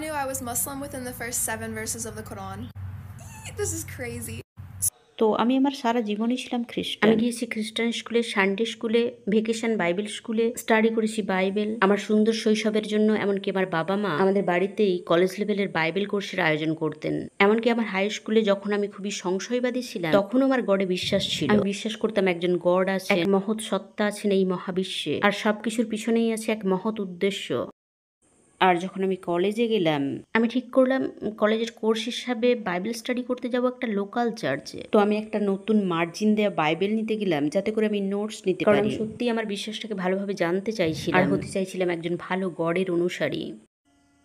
knew I was Muslim within the first 7 verses of the Quran. This is crazy. তো আমি আমার সারা জীবনই ছিলাম খ্রিস্টান। আমি গিয়েছি খ্রিস্টান স্কুলে, সানডে স্কুলে, ভেকেশন বাইবেল স্কুলে, স্টাডি করেছি বাইবেল। আমার সুন্দর শৈশবের জন্য এমনকি আমার বাবা মা আমাদের বাড়িতেই কলেজ লেভেলের বাইবেল কোর্সের আয়োজন করতেন। এমনকি আমার হাই স্কুলে যখন আমি খুবই সংশয়বাদী ছিলাম, তখনও আমার গডে বিশ্বাস ছিল। আমি বিশ্বাস করতাম একজন গড আছে, এক মহৎ সত্তা আছেন এই মহাবিশ্বে, আর সবকিছুর পিছনেই আছে এক মহৎ উদ্দেশ্য। আর যখন আমি কলেজে গেলাম, আমি ঠিক করলাম কলেজের কোর্স হিসাবে বাইবেল স্টাডি করতে যাব একটা লোকাল চার্চে। তো আমি একটা নতুন মার্জিন দেওয়া বাইবেল নিতে গেলাম, যাতে করে আমি নোটস নিতে পারি। কারণ আমি সত্যিই আমার বিশ্বাসটাকে ভালোভাবে জানতে চাইছিলাম আর হতে চাইছিলাম একজন ভালো গডের অনুসারী।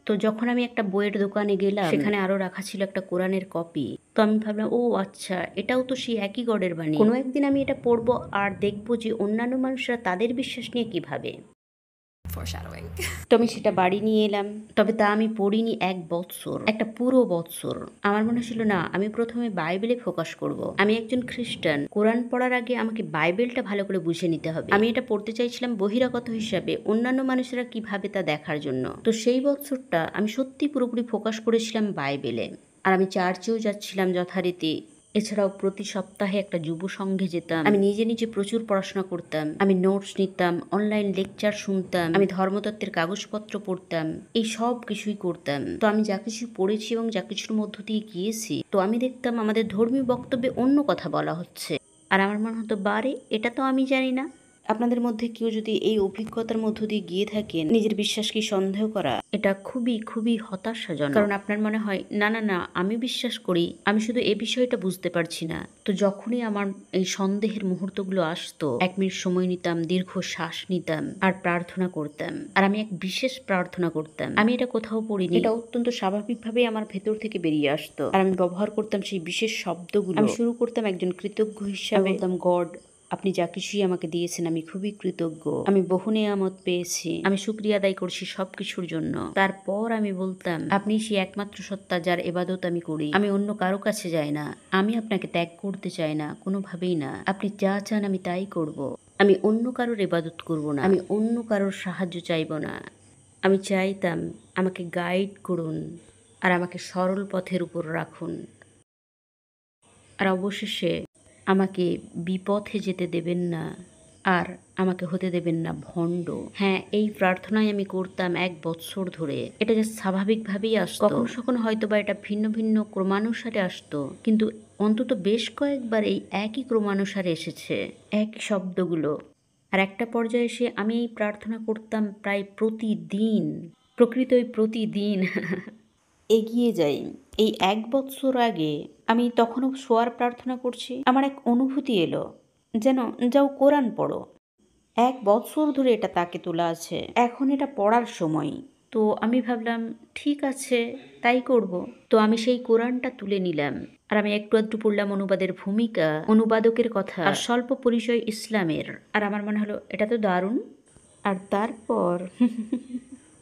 তো যখন আমি একটা বইয়ের দোকানে গেলাম, সেখানে আরো রাখা ছিল একটা কোরআনের কপি। তো আমি ভাবলাম, ও আচ্ছা, এটাও তো সেই একই গডের বাণী। কোনো একদিন আমি এটা পড়বো আর দেখবো যে অন্যান্য মানুষরা তাদের বিশ্বাস নিয়ে কি ভাবে। Foreshadowing. তো আমি সেটা বাড়ি নিয়ে এলাম, তবে তা আমি পড়িনি 1 বৎসর, একটা পুরো বৎসর। আমার মনে ছিল না, আমি প্রথমে বাইবেলে ফোকাস করব। আমি একজন খ্রিস্টান, কোরআন পড়ার আগে আমাকে বাইবেলটা ভালো করে বুঝে নিতে হবে। আমি এটা পড়তে চাইছিলাম বহিরাগত হিসাবে, অন্যান্য মানুষেরা কিভাবে তা দেখার জন্য। তো সেই বৎসরটা আমি সত্যি পুরোপুরি ফোকাস করেছিলাম বাইবেলে। আর আমি চার্চেও যাচ্ছিলাম যথারীতি। এছাড়াও প্রতি সপ্তাহে একটা যুব সংঘে যেতাম। আমি নিজে নিজে প্রচুর পড়াশোনা করতাম। আমি নোটস নিতাম, অনলাইন লেকচার শুনতাম, আমি ধর্মতত্ত্বের কাগজপত্র পড়তাম, এই সব কিছুই করতাম। তো আমি যা কিছু পড়েছি এবং যা কিছুর মধ্য দিয়ে গিয়েছি, তো আমি দেখতাম আমাদের ধর্মীয় বক্তব্যে অন্য কথা বলা হচ্ছে। আর আমার মনে হতো, বারে, এটা তো আমি জানি না। আপনাদের মধ্যে কেউ যদি এই অভিজ্ঞতার মধ্য দিয়ে গিয়ে থাকেন, নিজের বিশ্বাসকে সন্দেহ করা, এটা খুবই খুবই হতাশাজনক। কারণ আপনার মনে হয়, না না না, আমি বিশ্বাস করি, আমি শুধু এই বিষয়টা বুঝতে পারছি না। তো যখনই আমার এই সন্দেহের মুহূর্তগুলো আসতো, 1 মিনিট সময় নিতাম, দীর্ঘ শ্বাস নিতাম আর প্রার্থনা করতাম। আর আমি এক বিশেষ প্রার্থনা করতাম, আমি এটা কোথাও পড়িনি, এটা অত্যন্ত স্বাভাবিকভাবেই আমার ভেতর থেকে বেরিয়ে আসতো। আর আমি ব্যবহার করতাম সেই বিশেষ শব্দগুলো। আমি শুরু করতাম একজন কৃতজ্ঞ হিসাবে, বলতাম, গড, আপনি যা কিছুই আমাকে দিয়েছেন আমি খুবই কৃতজ্ঞ। আমি বহু নেয়ামত পেয়েছি, আমি শুকরিয়া আদায় করছি সবকিছুর জন্য। তারপর আমি বলতাম, আপনি সেই একমাত্র সত্তা যার ইবাদত আমি করি। আমি অন্য কারো কাছে যাই না, আমি আপনাকে ত্যাগ করতে চাই না, কোনোভাবেই না। আপনি যা চান আমি তাই করব। আমি অন্য কারোর ইবাদত করব না, আমি অন্য কারোর সাহায্য চাইব না। আমি চাইতাম আমাকে গাইড করুন আর আমাকে সরল পথের উপর রাখুন। আর অবশেষে আমাকে বিপথে যেতে দেবেন না, আর আমাকে হতে দেবেন না ভণ্ড। হ্যাঁ, এই প্রার্থনাই আমি করতাম 1 বৎসর ধরে। এটা যে স্বাভাবিকভাবেই আসতো, কখনো কখনো হয়তো বা এটা ভিন্ন ভিন্ন ক্রমানুসারে আসতো, কিন্তু অন্তত বেশ কয়েকবার এই একই ক্রমানুসারে এসেছে, একই শব্দগুলো। আর একটা পর্যায়ে এসে আমি এই প্রার্থনা করতাম প্রায় প্রতিদিন, প্রকৃতই প্রতিদিন। এগিয়ে যাই। এই 1 বৎসর আগে আমি তখনও শোয়ার প্রার্থনা করছি, আমার এক অনুভূতি এলো, যেন যাও কোরআন পড়ো। 1 বৎসর ধরে এটা তাকে তোলা আছে, এখন এটা পড়ার সময়। তো আমি ভাবলাম, ঠিক আছে, তাই করব। তো আমি সেই কোরআনটা তুলে নিলাম, আর আমি একটু আধটু পড়লাম অনুবাদের ভূমিকা, অনুবাদকের কথা, আর স্বল্প পরিচয় ইসলামের। আর আমার মনে হলো, এটা তো দারুণ। আর তারপর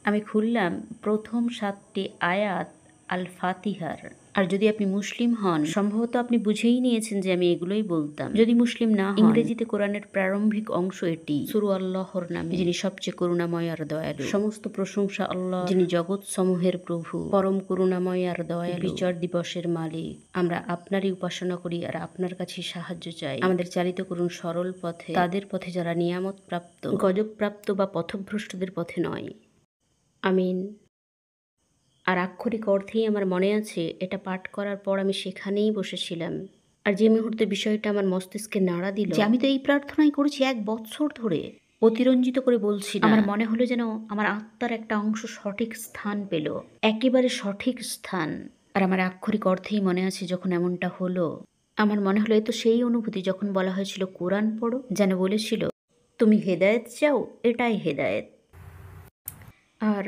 আমি খুললাম প্রথম 7টি আয়াত আল ফাতিহার। আর যদি আপনি মুসলিম হন, সম্ভবত আপনি বুঝেই নিয়েছেন যে আমি এগুলোই বলতাম। যদি মুসলিম না হন, ইংরেজিতে কোরআনের প্রারম্ভিক অংশ এটি, সূরা আল্লাহর নামে, যিনি সবচেয়ে করুণাময় আর দয়ালু। সমস্ত প্রশংসা আল্লাহ, যিনি জগৎ সমূহের প্রভু, পরম করুণাময় আর দয়ালু, বিচার দিবসের মালিক। আমরা আপনারই উপাসনা করি আর আপনার কাছে সাহায্য চাই। আমাদের চালিত করুন সরল পথে, তাদের পথে যারা নিয়ামত প্রাপ্ত, গজব প্রাপ্ত বা পথভ্রষ্টদের পথে নয়। আমিন। আর আক্ষরিক অর্থেই আমার মনে আছে, এটা পাঠ করার পর আমি সেখানেই বসেছিলাম। আর যে মুহূর্তে বিষয়টা আমার মস্তিষ্কে নাড়া দিল, যে আমি তো এই প্রার্থনাই করেছি 1 বৎসর ধরে, অতিরঞ্জিত করে বলছি না, আমার মনে হলো যেন আমার আত্মার একটা অংশ সঠিক স্থান পেল, একেবারে সঠিক স্থান। আর আমার আক্ষরিক অর্থেই মনে আছে, যখন এমনটা হলো, আমার মনে হলো এ তো সেই অনুভূতি যখন বলা হয়েছিল কোরআন পড়ো, যেন বলেছিল, তুমি হেদায়েত চাও, এটাই হেদায়েত। আর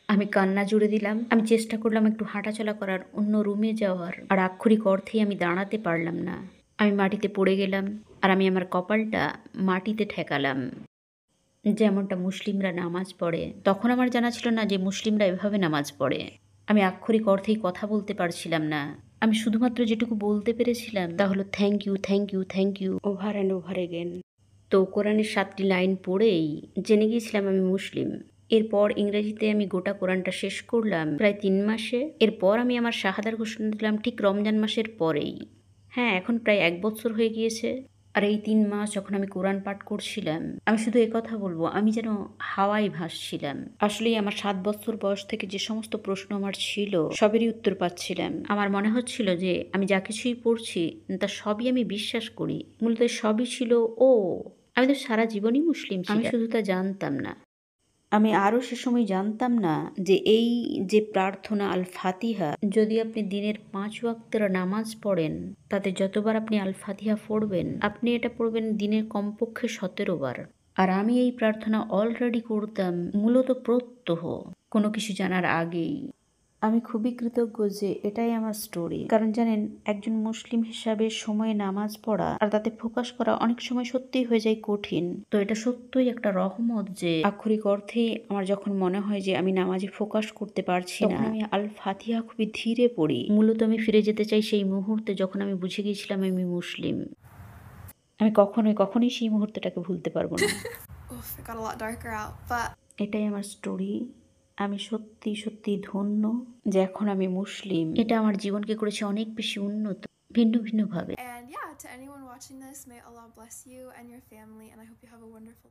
আমি কান্না জুড়ে দিলাম। আমি চেষ্টা করলাম একটু হাঁটাচলা করার, অন্য রুমে যাওয়ার, আর আক্ষরিক অর্থেই আমি দাঁড়াতে পারলাম না। আমি মাটিতে পড়ে গেলাম, আর আমি আমার কপালটা মাটিতে ঠেকালাম, যেমনটা মুসলিমরা নামাজ পড়ে। তখন আমার জানা ছিল না যে মুসলিমরা এভাবে নামাজ পড়ে। আমি আক্ষরিক অর্থেই কথা বলতে পারছিলাম না। আমি শুধুমাত্র যেটুকু বলতে পেরেছিলাম তা হলো thank you, thank you, thank you, over and over again. তো কোরআনের 7টি লাইন পড়েই জেনে গিয়েছিলাম আমি মুসলিম। এরপর ইংরেজিতে আমি গোটা কোরআনটা শেষ করলাম প্রায় 3 মাসে। এরপর আমি আমার শাহাদার ঘোষণা দিলাম ঠিক রমজান মাসের পরেই। হ্যাঁ, এখন প্রায় 1 বছর হয়ে গিয়েছে। আর এই 3 মাস যখন আমি কোরআন পাঠ করছিলাম, আমি শুধু একথা বলবো, আমি যেন হাওয়ায় ভাসছিলাম। আসলেই আমার 7 বছর বয়স থেকে যে সমস্ত প্রশ্ন আমার ছিল, সবেরই উত্তর পাচ্ছিলাম। আমার মনে হচ্ছিল যে আমি যা কিছুই পড়ছি তা সবই আমি বিশ্বাস করি। মূলত সবই ছিল ও। আমি তো সারা জীবনই মুসলিম ছিলাম। আমি শুধু তা জানতাম না। আমি আরও সে সময় জানতাম না যে এই যে প্রার্থনা আল ফাতিহা, যদি আপনি দিনের 5 ওয়াক্তের নামাজ পড়েন, তাতে যতবার আপনি আল ফাতিহা পড়বেন, আপনি এটা পড়বেন দিনের কমপক্ষে 17 বার। আর আমি এই প্রার্থনা অলরেডি করতাম মূলত প্রত্যহ, কোনো কিছু জানার আগেই। আমি খুবই কৃতজ্ঞ যে এটাই আমার স্টোরি। কারণ জানেন, একজন মুসলিম হিসাবে সময়ে নামাজ পড়া আর তাতে ফোকাস করা অনেক সময় সত্যিই হয়ে যায় কঠিন। তো এটা সত্যই একটা রহমত যে আক্ষরিক অর্থেই আমার যখন মনে হয় যে আমি নামাজে ফোকাস করতে পারছি না, তখন আমি আল ফাতিহা খুবই ধীরে পড়ি। মূলত আমি ফিরে যেতে চাই সেই মুহূর্তে যখন আমি বুঝে গিয়েছিলাম আমি মুসলিম। আমি কখনোই সেই মুহূর্তটাকে ভুলতে পারবো না। Oof, it got a lot darker out. But এটাই আমার স্টোরি। আমি সত্যি ধন্য যে এখন আমি মুসলিম। এটা আমার জীবনকে করেছে অনেক বেশি উন্নত, ভিন্ন ভাবে। and yeah, to anyone watching this, may Allah bless you and your family, and I hope you have a wonderful